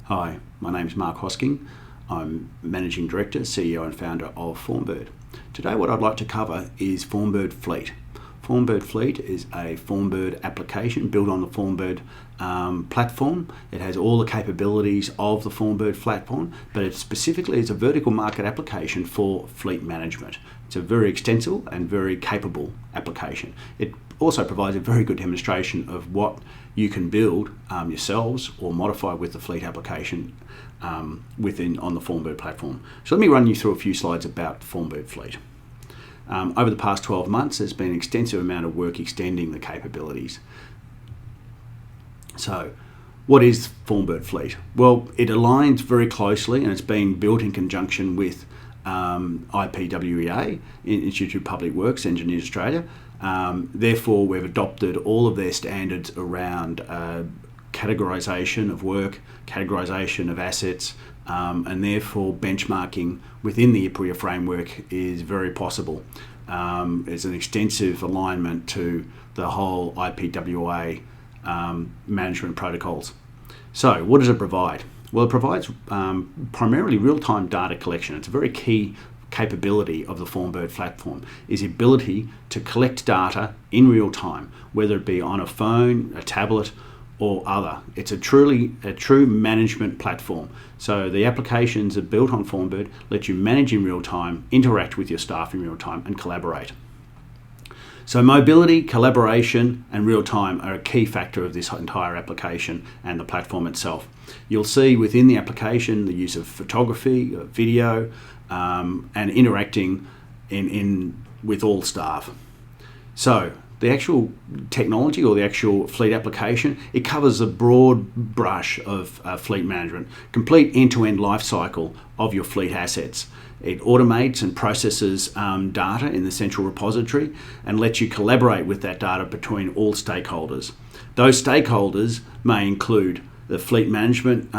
Hi, my name is Mark Hosking. I'm Managing Director, CEO and Founder of Formbird. Today what I'd like to cover is Formbird Fleet. Formbird Fleet is a Formbird application built on the Formbird platform. It has all the capabilities of the Formbird platform, but it specifically is a vertical market application for fleet management. It's a very extensive and very capable application. It also provides a very good demonstration of what you can build yourselves or modify with the fleet application on the Formbird platform. So let me run you through a few slides about Formbird Fleet. Over the past 12 months, there's been an extensive amount of work extending the capabilities. So, what is Formbird Fleet? Well, it aligns very closely and it's been built in conjunction with IPWEA, Institute of Public Works, Engineers Australia. Therefore, we've adopted all of their standards around categorisation of work, categorisation of assets, and therefore benchmarking within the IPWEA framework is very possible. It's an extensive alignment to the whole IPWA management protocols. So what does it provide? Well, it provides primarily real-time data collection. It's a very key capability of the Formbird platform, is the ability to collect data in real time, whether it be on a phone, a tablet, or other. It's a true management platform. So the applications that are built on Formbird let you manage in real time, interact with your staff in real time, and collaborate. So mobility, collaboration, and real time are a key factor of this entire application and the platform itself. You'll see within the application the use of photography, video, and interacting with all staff. So the actual technology or the actual fleet application, it covers a broad brush of fleet management, complete end-to-end life cycle of your fleet assets. It automates and processes data in the central repository and lets you collaborate with that data between all stakeholders. Those stakeholders may include the fleet management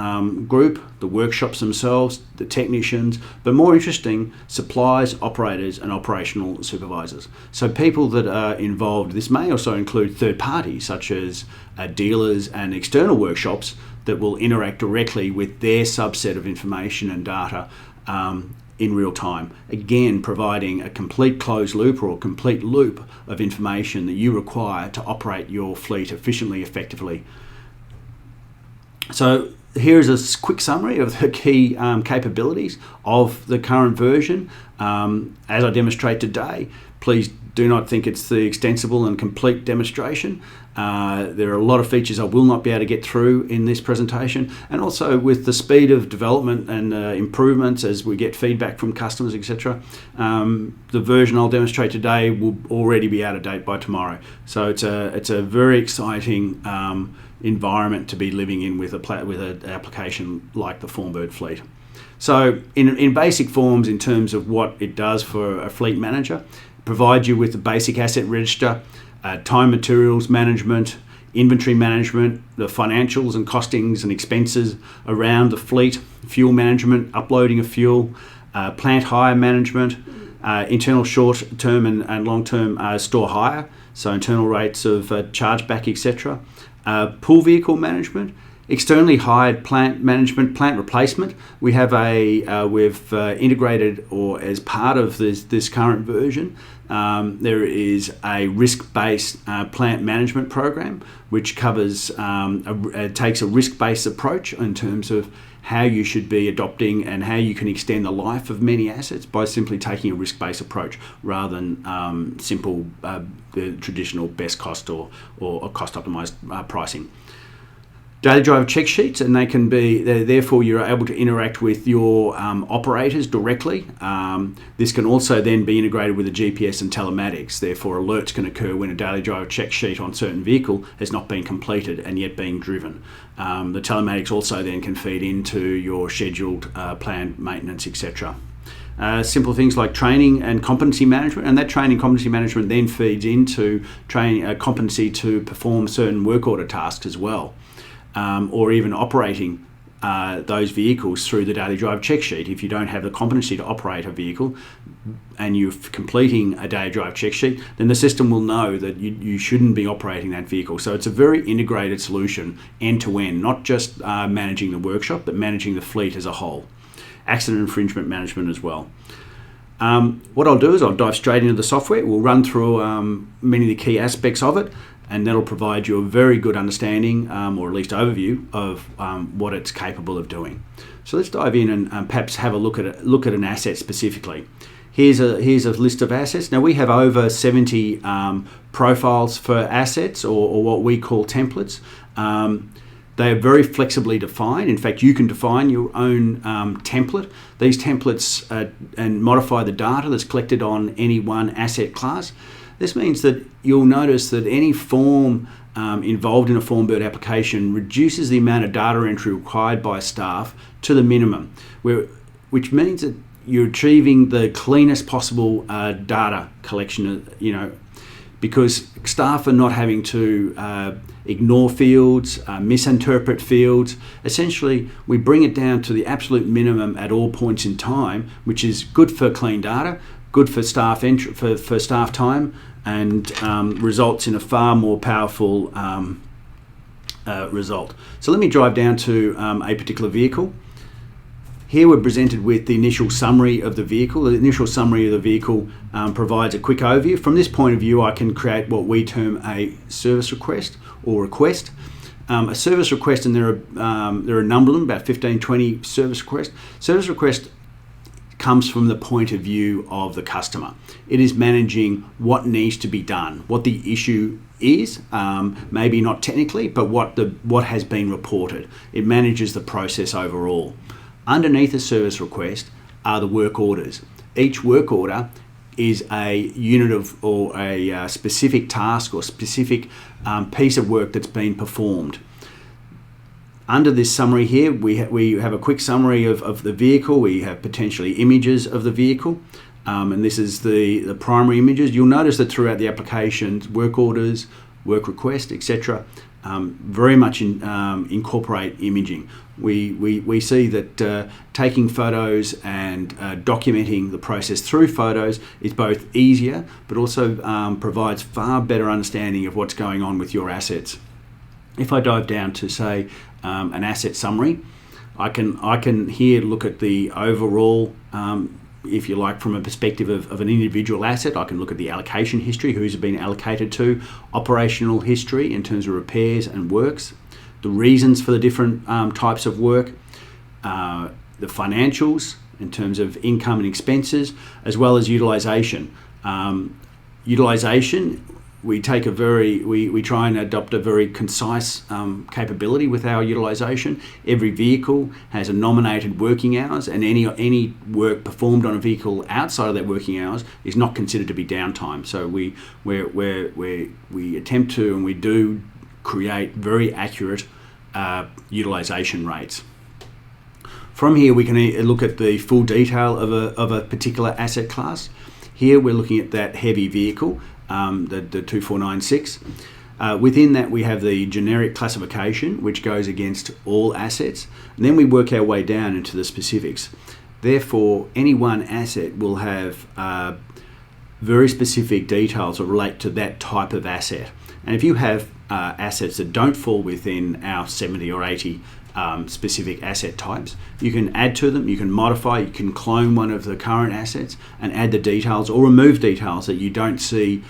group, the workshops themselves, the technicians, but more interesting, suppliers, operators, and operational supervisors. So people that are involved, this may also include third parties such as dealers and external workshops that will interact directly with their subset of information and data in real time, again providing a complete closed loop or a complete loop of information that you require to operate your fleet efficiently, effectively. So here's a quick summary of the key capabilities of the current version. As I demonstrate today, please do not think it's the extensible and complete demonstration. There are a lot of features I will not be able to get through in this presentation, and also with the speed of development and improvements as we get feedback from customers, etc. The version I'll demonstrate today will already be out of date by tomorrow. So it's a very exciting environment to be living in with an application like the Formbird Fleet. So in basic forms, in terms of what it does for a fleet manager, provides you with the basic asset register, time materials management, inventory management, the financials and costings and expenses around the fleet, fuel management, uploading of fuel, plant hire management, internal short-term and long-term store hire, so internal rates of chargeback, etc. Pool vehicle management, externally hired plant management, plant replacement. We have we've integrated, or as part of this current version, there is a risk-based plant management program, which covers takes a risk-based approach in terms of how you should be adopting and how you can extend the life of many assets by simply taking a risk-based approach rather than simple the traditional best cost or cost optimized pricing. Daily driver check sheets, and therefore you're able to interact with your operators directly. This can also then be integrated with the GPS and telematics. Therefore, alerts can occur when a daily driver check sheet on a certain vehicle has not been completed and yet being driven. The telematics also then can feed into your scheduled planned maintenance, etc. Simple things like training and competency management, and that training and competency management then feeds into competency to perform certain work order tasks as well. Or even operating those vehicles through the daily drive check sheet. If you don't have the competency to operate a vehicle and you're completing a daily drive check sheet, then the system will know that you shouldn't be operating that vehicle. So it's a very integrated solution, end to end, not just managing the workshop, but managing the fleet as a whole. Accident infringement management as well. What I'll do is I'll dive straight into the software. We'll run through many of the key aspects of it, and that'll provide you a very good understanding, or at least overview, of what it's capable of doing. So let's dive in and perhaps have a look at an asset specifically. Here's a list of assets. Now we have over 70 profiles for assets, or what we call templates. They are very flexibly defined. In fact, you can define your own template. These templates and modify the data that's collected on any one asset class. This means that you'll notice that any form involved in a Formbird application reduces the amount of data entry required by staff to the minimum, which means that you're achieving the cleanest possible data collection, because staff are not having to ignore fields, misinterpret fields. Essentially, we bring it down to the absolute minimum at all points in time, which is good for clean data, good for staff for staff time, and results in a far more powerful result. So let me drive down to a particular vehicle. Here we're presented with the initial summary of the vehicle. The initial summary of the vehicle provides a quick overview. From this point of view, I can create what we term a service request or request. A service request, and there are a number of them, about 15, 20 service requests. Service request comes from the point of view of the customer. It is managing what needs to be done, what the issue is, maybe not technically, but what has been reported. It manages the process overall. Underneath a service request are the work orders. Each work order is a unit of, or a specific task or specific piece of work that's been performed. Under this summary here, we have a quick summary of the vehicle. We have potentially images of the vehicle, and this is the primary images. You'll notice that throughout the applications, work orders, work request, etc., very much incorporate imaging. We see that taking photos and documenting the process through photos is both easier, but also provides far better understanding of what's going on with your assets. If I dive down to, say, an asset summary, I can here look at the overall, if you like, from a perspective of an individual asset. I can look at the allocation history, who's it been allocated to, operational history in terms of repairs and works, the reasons for the different types of work, the financials in terms of income and expenses, as well as utilization. Utilization, we try and adopt a very concise capability with our utilization. Every vehicle has a nominated working hours, and any work performed on a vehicle outside of that working hours is not considered to be downtime. So we attempt to, and we do create very accurate utilization rates. From here, we can look at the full detail of a particular asset class. Here we're looking at that heavy vehicle, the 2496. Within that, we have the generic classification, which goes against all assets, and then we work our way down into the specifics. Therefore, any one asset will have very specific details that relate to that type of asset. And if you have assets that don't fall within our 70 or 80 specific asset types, you can add to them, you can modify, you can clone one of the current assets and add the details or remove details that you don't see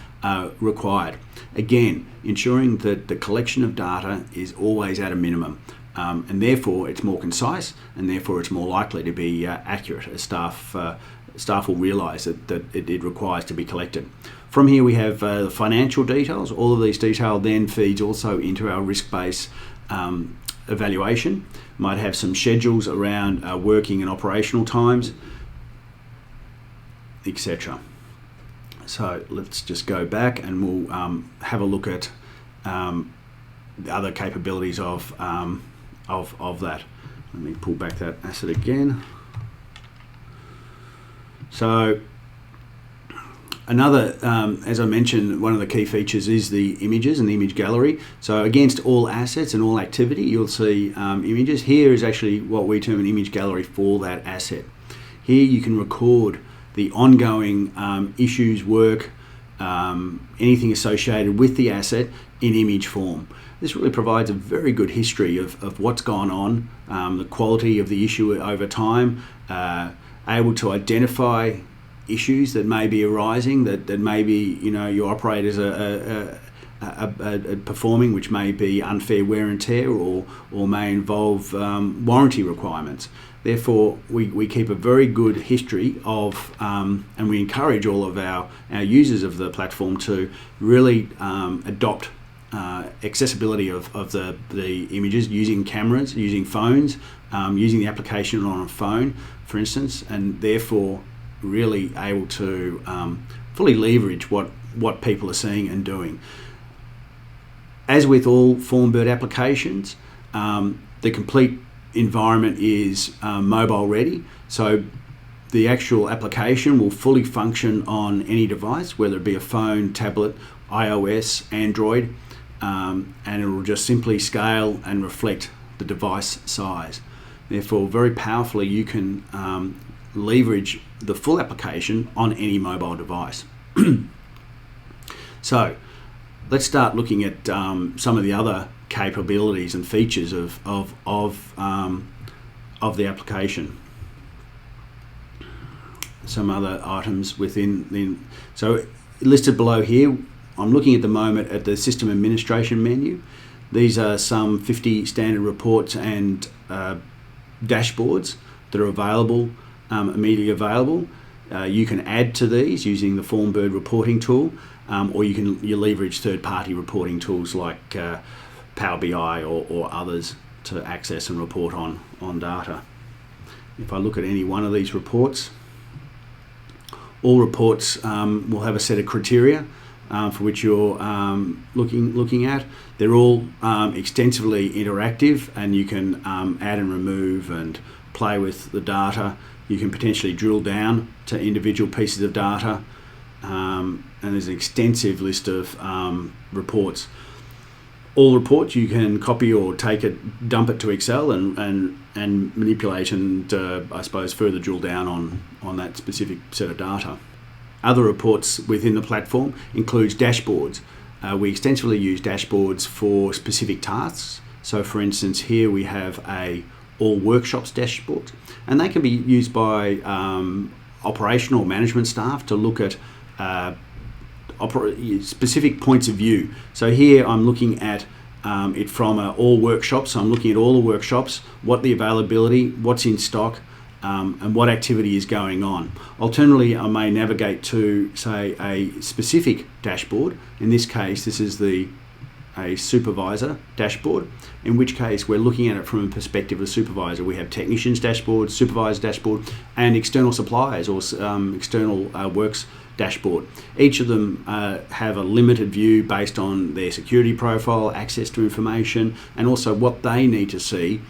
required. Again, ensuring that the collection of data is always at a minimum, and therefore it's more concise, and therefore it's more likely to be accurate, as staff will realise that it requires to be collected. From here we have the financial details. All of these detail then feeds also into our risk-based evaluation. Might have some schedules around working and operational times, etc. So let's just go back and we'll have a look at the other capabilities of that. Let me pull back that asset again. So Another, as I mentioned, one of the key features is the images and the image gallery. So against all assets and all activity, you'll see images. Here is actually what we term an image gallery for that asset. Here you can record the ongoing issues, work, anything associated with the asset in image form. This really provides a very good history of what's gone on, the quality of the issue over time, able to identify issues that may be arising, that maybe your operators are performing, which may be unfair wear and tear or may involve warranty requirements. Therefore, we keep a very good history of, and we encourage all of our users of the platform to really adopt accessibility of the images using cameras, using phones, using the application on a phone, for instance, and therefore really able to fully leverage what people are seeing and doing. As with all Formbird applications, the complete environment is mobile ready, so the actual application will fully function on any device, whether it be a phone, tablet, iOS, Android, and it will just simply scale and reflect the device size. Therefore, very powerfully you can leverage the full application on any mobile device. So let's start looking at some of the other capabilities and features of the application. Some other items within so listed below here, I'm looking at the moment at the system administration menu. These are some 50 standard reports and dashboards that are available, immediately available. You can add to these using the Formbird reporting tool, or you leverage third-party reporting tools like Power BI or others to access and report on data. If I look at any one of these reports, all reports will have a set of criteria for which you're looking at. They're all extensively interactive, and you can add and remove and play with the data. You can potentially drill down to individual pieces of data, and there's an extensive list of reports. All reports you can copy or take it, dump it to Excel and manipulate and I suppose further drill down on that specific set of data. Other reports within the platform includes dashboards. We extensively use dashboards for specific tasks. So for instance, here we have a all workshops dashboard, and they can be used by operational management staff to look at specific points of view. So here I'm looking at it from all workshops. So I'm looking at all the workshops, what the availability, what's in stock, and what activity is going on. Alternatively, I may navigate to, say, a specific dashboard. In this case, this is a supervisor dashboard, in which case we're looking at it from a perspective of a supervisor. We have technicians dashboard, supervisor dashboard, and external suppliers or external works dashboard. Each of them have a limited view based on their security profile, access to information, and also what they need to see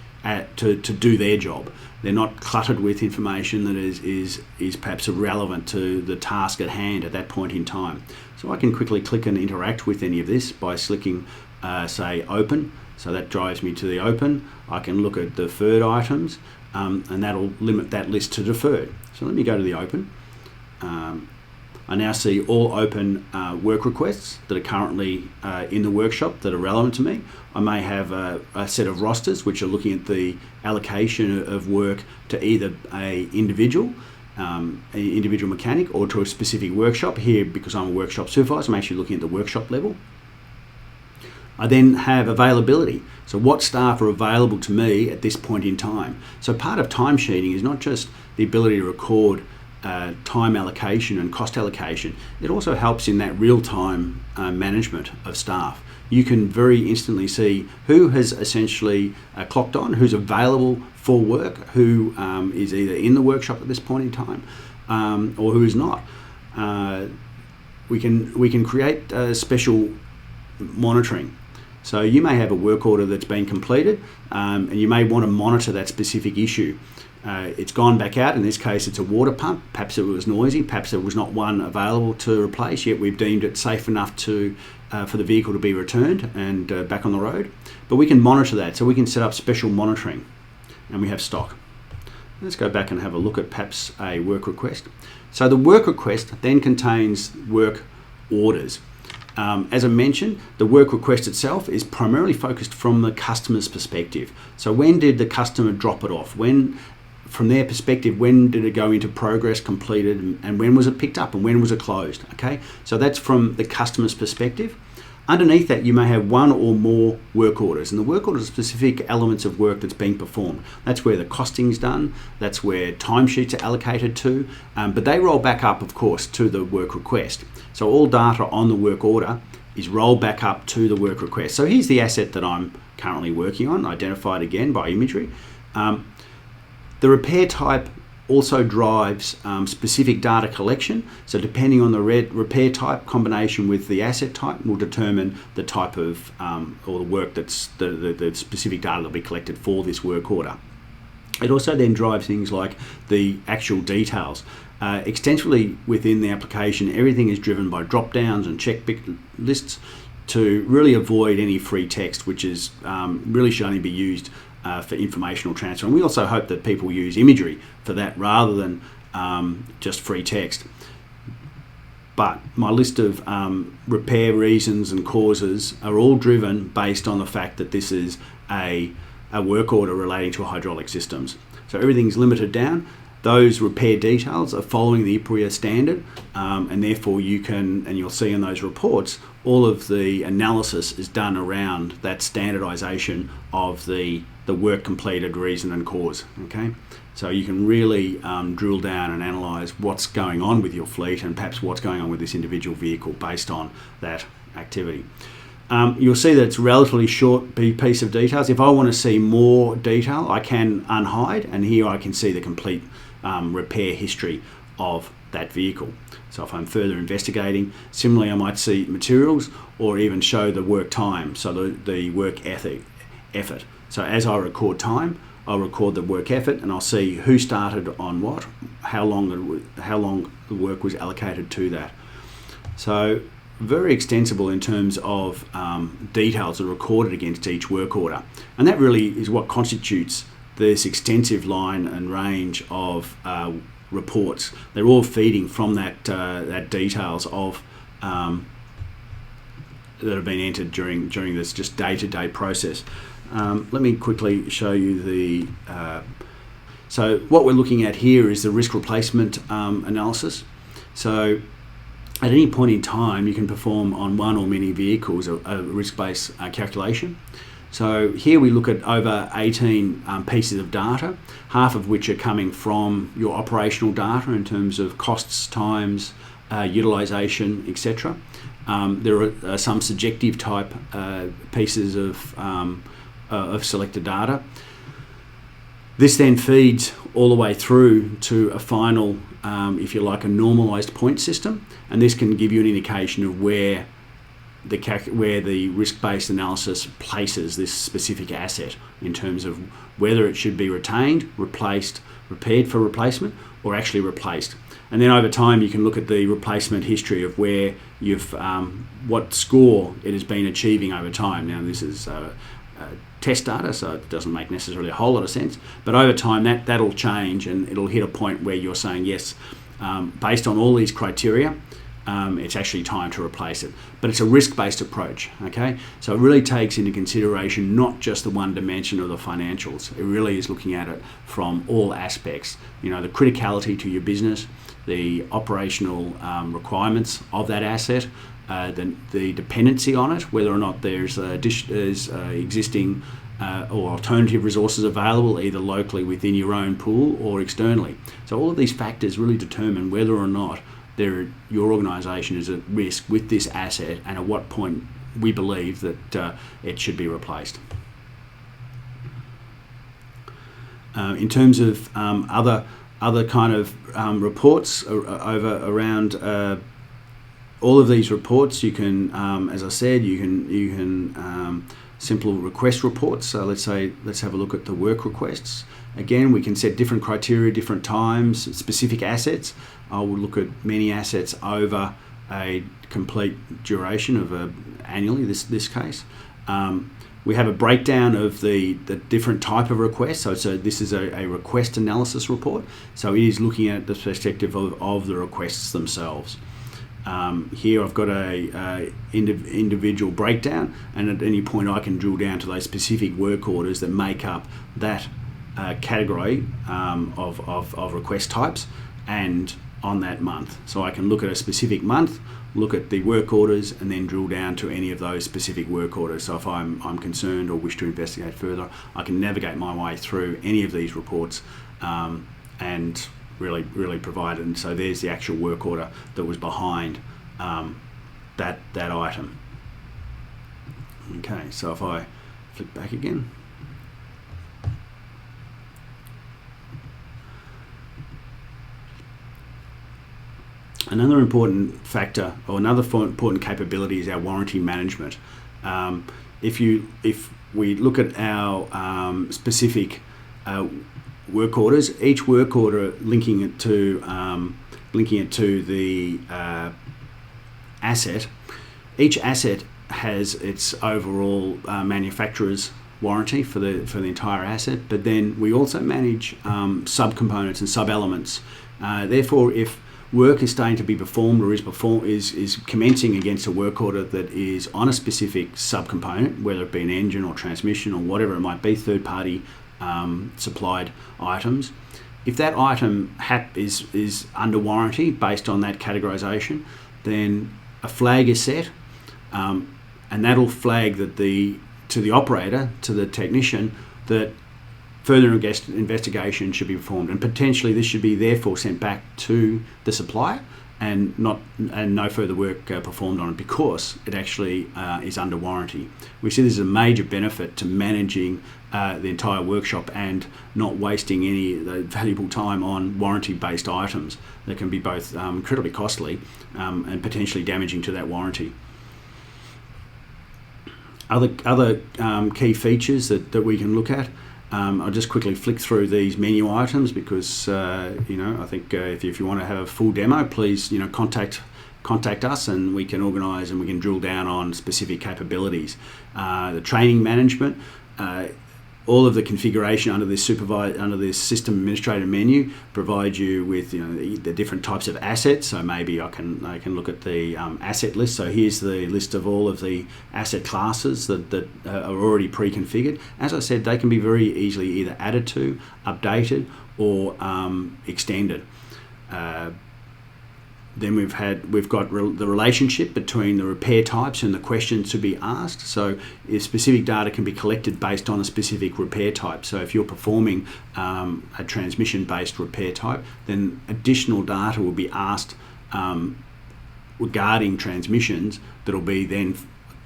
to do their job. They're not cluttered with information that is perhaps irrelevant to the task at hand at that point in time. So I can quickly click and interact with any of this by clicking, say, open. So that drives me to the open. I can look at deferred items, and that'll limit that list to deferred. So let me go to the open. I now see all open work requests that are currently in the workshop that are relevant to me. I may have a set of rosters which are looking at the allocation of work to either an individual mechanic or to a specific workshop. Here, because I'm a workshop supervisor, I'm actually looking at the workshop level. I then have availability. So what staff are available to me at this point in time. So part of timesheeting is not just the ability to record time allocation and cost allocation. It also helps in that real-time management of staff. You can very instantly see who has essentially clocked on, who's available for work, who is either in the workshop at this point in time, or who is not. We can create special monitoring. So you may have a work order that's been completed, and you may want to monitor that specific issue. it's gone back out. In this case, it's a water pump. Perhaps it was noisy. Perhaps there was not one available to replace, yet we've deemed it safe enough to for the vehicle to be returned and back on the road. But we can monitor that, so we can set up special monitoring, and we have stock. Let's go back and have a look at perhaps a work request. So the work request then contains work orders. As I mentioned, the work request itself is primarily focused from the customer's perspective. So when did the customer drop it off? From their perspective, when did it go into progress, completed, and when was it picked up, and when was it closed? Okay, so that's from the customer's perspective. Underneath that, you may have one or more work orders, and the work orders are specific elements of work that's being performed. That's where the costing's done, that's where timesheets are allocated to, but they roll back up, of course, to the work request. So all data on the work order is rolled back up to the work request. So here's the asset that I'm currently working on, identified again by imagery. The repair type also drives specific data collection. So depending on the repair type, combination with the asset type will determine the type of or the work that's the specific data that will be collected for this work order. It also then drives things like the actual details. Extensively within the application, everything is driven by drop downs and check lists to really avoid any free text, which is really should only be used for informational transfer. And we also hope that people use imagery for that rather than just free text. But my list of repair reasons and causes are all driven based on the fact that this is a work order relating to hydraulic systems. So everything's limited down. Those repair details are following the IPRIA standard, and therefore you can, and you'll see in those reports, all of the analysis is done around that standardization of the work completed, reason and cause. Okay, so you can really drill down and analyze what's going on with your fleet and perhaps what's going on with this individual vehicle based on that activity. You'll see that it's a relatively short piece of details. If I want to see more detail, I can unhide, and here I can see the complete repair history of that vehicle. So if I'm further investigating, similarly I might see materials or even show the work time, so the work effort. So as I record time, I'll record the work effort, and I'll see who started on what, how long the work was allocated to that. So very extensible in terms of details that are recorded against each work order, and that really is what constitutes this extensive line and range of reports. They're all feeding from that details of that have been entered during this just day-to-day process. Let me quickly show you the. So what we're looking at here is the risk replacement analysis. So at any point in time, you can perform on one or many vehicles a risk-based calculation. So here we look at over 18 pieces of data, half of which are coming from your operational data in terms of costs, times, utilisation, etc. There are some subjective type pieces of selected data. This then feeds all the way through to a final, if you like, a normalised point system, and this can give you an indication of where the risk-based analysis places this specific asset in terms of whether it should be retained, replaced, repaired for replacement, or actually replaced. And then over time you can look at the replacement history of where you've what score it has been achieving over time. Now this is test data, so it doesn't make necessarily a whole lot of sense, but over time that'll change, and it'll hit a point where you're saying yes, based on all these criteria, it's actually time to replace it. But it's a risk-based approach, okay? So it really takes into consideration not just the one dimension of the financials. It really is looking at it from all aspects. You know, the criticality to your business, the operational requirements of that asset, the dependency on it, whether or not there's existing or alternative resources available either locally within your own pool or externally. So all of these factors really determine whether or not your organisation is at risk with this asset, and at what point we believe that it should be replaced. In terms of other kind of reports around all of these reports, you can, as I said, you can simple request reports. So let's have a look at the work requests. Again, we can set different criteria, different times, specific assets. I will look at many assets over a complete duration of annually, this case. We have a breakdown of the different type of requests. So this is a request analysis report. So it is looking at the perspective of the requests themselves. Here I've got a individual breakdown, and at any point I can drill down to those specific work orders that make up that category of request types and on that month. So I can look at a specific month, look at the work orders, and then drill down to any of those specific work orders. So if I'm concerned or wish to investigate further, I can navigate my way through any of these reports and really provide it. And so there's the actual work order that was behind that item. Okay, so if I flick back again. Another important factor, or another important capability, is our warranty management. If we look at our specific work orders, each work order linking it to the asset. Each asset has its overall manufacturer's warranty for the entire asset, but then we also manage subcomponents and sub-elements. Therefore, if work is starting to be performed or is commencing against a work order that is on a specific subcomponent, whether it be an engine or transmission or whatever it might be, third-party supplied items. If that item is under warranty based on that categorization, then a flag is set, and that'll flag that to the operator, to the technician, that further investigation should be performed, and potentially this should be therefore sent back to the supplier and no further work performed on it because it actually is under warranty. We see this as a major benefit to managing the entire workshop and not wasting any valuable time on warranty-based items that can be both incredibly costly and potentially damaging to that warranty. Other key features that we can look at. I'll just quickly flick through these menu items because I think if you want to have a full demo, please contact us and we can organise and we can drill down on specific capabilities. The training management, all of the configuration under this system administrator menu provides you with the different types of assets. So maybe I can look at the asset list. So here's the list of all of the asset classes that are already pre-configured. As I said, they can be very easily either added to, updated, or extended. Then we've got the relationship between the repair types and the questions to be asked. So if specific data can be collected based on a specific repair type. So if you're performing a transmission-based repair type, then additional data will be asked regarding transmissions that will be then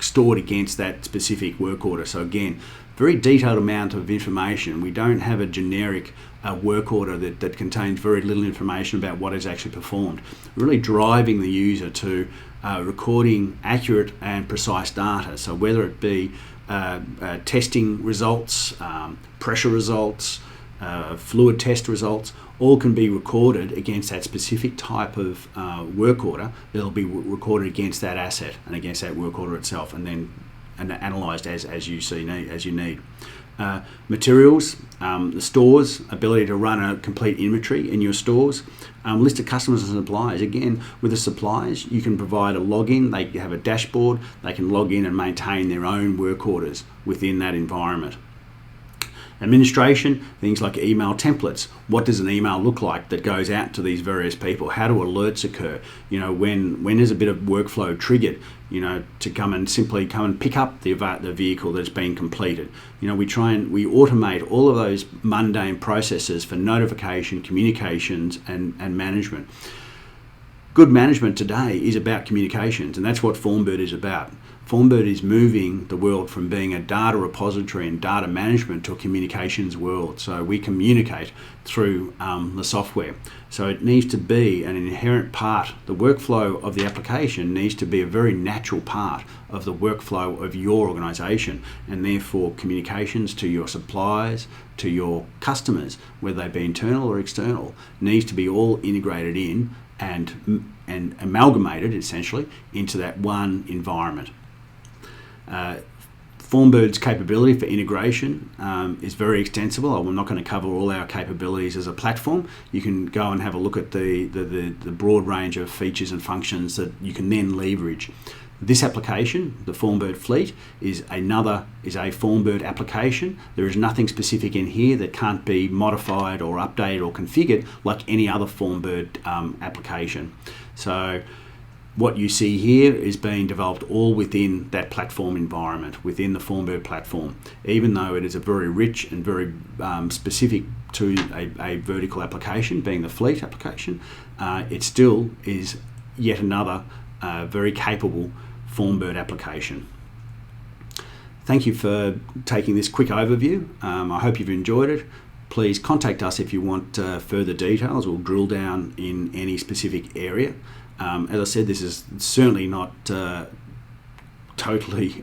stored against that specific work order. So again, very detailed amount of information. We don't have a generic work order that contains very little information about what is actually performed. Really driving the user to recording accurate and precise data. So whether it be testing results, pressure results, fluid test results, all can be recorded against that specific type of work order. They'll be recorded against that asset and against that work order itself, and then analysed as you need. Materials, the stores, ability to run a complete inventory in your stores, list of customers and suppliers. Again, with the suppliers, you can provide a login. They have a dashboard. They can log in and maintain their own work orders within that environment. Administration, things like email templates. What does an email look like that goes out to these various people? How do alerts occur? When there's a bit of workflow triggered, to come and pick up the vehicle that's been completed. We automate all of those mundane processes for notification, communications, and management. good management today is about communications, and that's what Formbird is about. Formbird is moving the world from being a data repository and data management to a communications world. So we communicate through the software. So it needs to be an inherent part. The workflow of the application needs to be a very natural part of the workflow of your organisation, and therefore communications to your suppliers, to your customers, whether they be internal or external, needs to be all integrated in and amalgamated essentially into that one environment. Formbird's capability for integration is very extensible. I'm not going to cover all our capabilities as a platform. You can go and have a look at the broad range of features and functions that you can then leverage. This application, the Formbird Fleet, is a Formbird application. There is nothing specific in here that can't be modified or updated or configured like any other Formbird application. So what you see here is being developed all within that platform environment, within the Formbird platform. Even though it is a very rich and very specific to a vertical application, being the fleet application, it still is yet another very capable Formbird application. Thank you for taking this quick overview. I hope you've enjoyed it. Please contact us if you want further details or drill down in any specific area. As I said, this is certainly not totally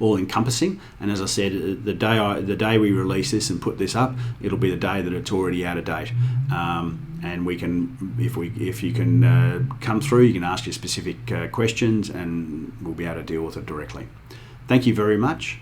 all-encompassing, and as I said, the day we release this and put this up, it'll be the day that it's already out of date. And we can, if you can come through, you can ask your specific questions, and we'll be able to deal with it directly. Thank you very much.